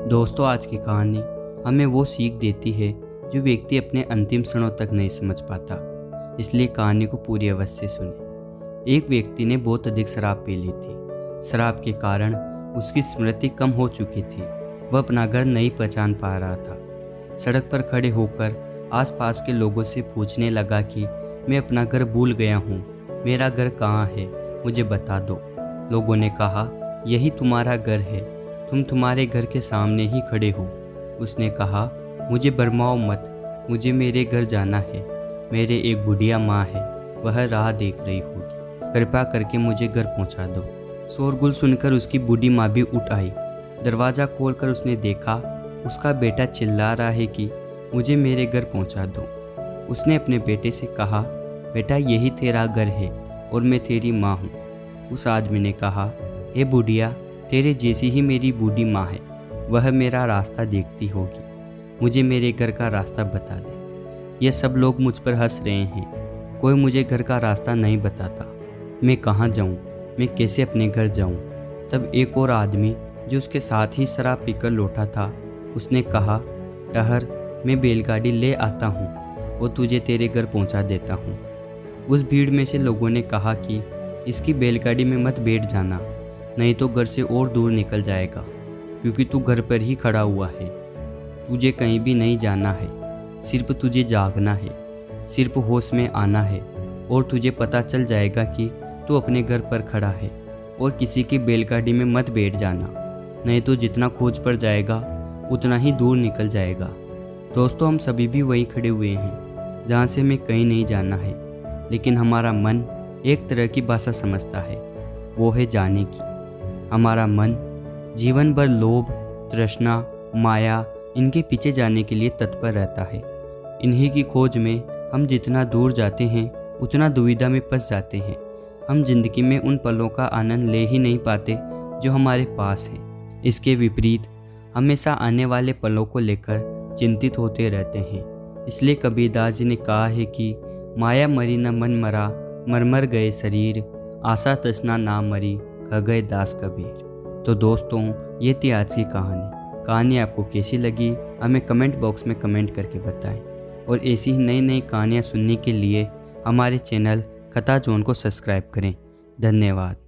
दोस्तों, आज की कहानी हमें वो सीख देती है जो व्यक्ति अपने अंतिम क्षणों तक नहीं समझ पाता। इसलिए कहानी को पूरी अवश्य सुने। एक व्यक्ति ने बहुत अधिक शराब पी ली थी। शराब के कारण उसकी स्मृति कम हो चुकी थी। वह अपना घर नहीं पहचान पा रहा था। सड़क पर खड़े होकर आसपास के लोगों से पूछने लगा कि मैं अपना घर भूल गया हूँ, मेरा घर कहाँ है, मुझे बता दो। लोगों ने कहा, यही तुम्हारा घर है, तुम तुम्हारे घर के सामने ही खड़े हो। उसने कहा, मुझे भरमाओ मत, मुझे मेरे घर जाना है। मेरे एक बुढ़िया माँ है, वह राह देख रही होगी, कृपया करके मुझे घर पहुँचा दो। शोरगुल सुनकर उसकी बूढ़ी माँ भी उठ आई। दरवाज़ा खोलकर उसने देखा, उसका बेटा चिल्ला रहा है कि मुझे मेरे घर पहुँचा दो। उसने अपने बेटे से कहा, बेटा यही तेरा घर है और मैं तेरी माँ हूँ। उस आदमी ने कहा, हे बुढ़िया, तेरे जैसी ही मेरी बूढ़ी माँ है, वह मेरा रास्ता देखती होगी, मुझे मेरे घर का रास्ता बता दे। ये सब लोग मुझ पर हंस रहे हैं, कोई मुझे घर का रास्ता नहीं बताता। मैं कहाँ जाऊँ, मैं कैसे अपने घर जाऊँ? तब एक और आदमी जो उसके साथ ही शराब पीकर लौटा था, उसने कहा, टहर, मैं बैलगाड़ी ले आता हूँ और तुझे तेरे घर पहुँचा देता हूँ। उस भीड़ में से लोगों ने कहा कि इसकी बैलगाड़ी में मत बैठ जाना, नहीं तो घर से और दूर निकल जाएगा, क्योंकि तू घर पर ही खड़ा हुआ है। तुझे कहीं भी नहीं जाना है, सिर्फ तुझे जागना है, सिर्फ होश में आना है और तुझे पता चल जाएगा कि तू अपने घर पर खड़ा है। और किसी की बैलगाड़ी में मत बैठ जाना, नहीं तो जितना खोज पर जाएगा उतना ही दूर निकल जाएगा। दोस्तों, हम सभी भी वहीं खड़े हुए हैं जहाँ से हमें कहीं नहीं जाना है, लेकिन हमारा मन एक तरह की भाषा समझता है, वो है जाने की। हमारा मन जीवन भर लोभ, तृष्णा, माया, इनके पीछे जाने के लिए तत्पर रहता है। इन्हीं की खोज में हम जितना दूर जाते हैं उतना दुविधा में फंस जाते हैं। हम जिंदगी में उन पलों का आनंद ले ही नहीं पाते जो हमारे पास है। इसके विपरीत हमेशा आने वाले पलों को लेकर चिंतित होते रहते हैं। इसलिए कबीरदास जी ने कहा है कि माया मरी न मन मरा, मर गए शरीर, आशा तृष्णा ना मरी, कह गए दास कबीर। तो दोस्तों, ये थी आज की कहानी आपको कैसी लगी हमें कमेंट बॉक्स में कमेंट करके बताएं। और ऐसी ही नई नई कहानियाँ सुनने के लिए हमारे चैनल कथा जोन को सब्सक्राइब करें। धन्यवाद।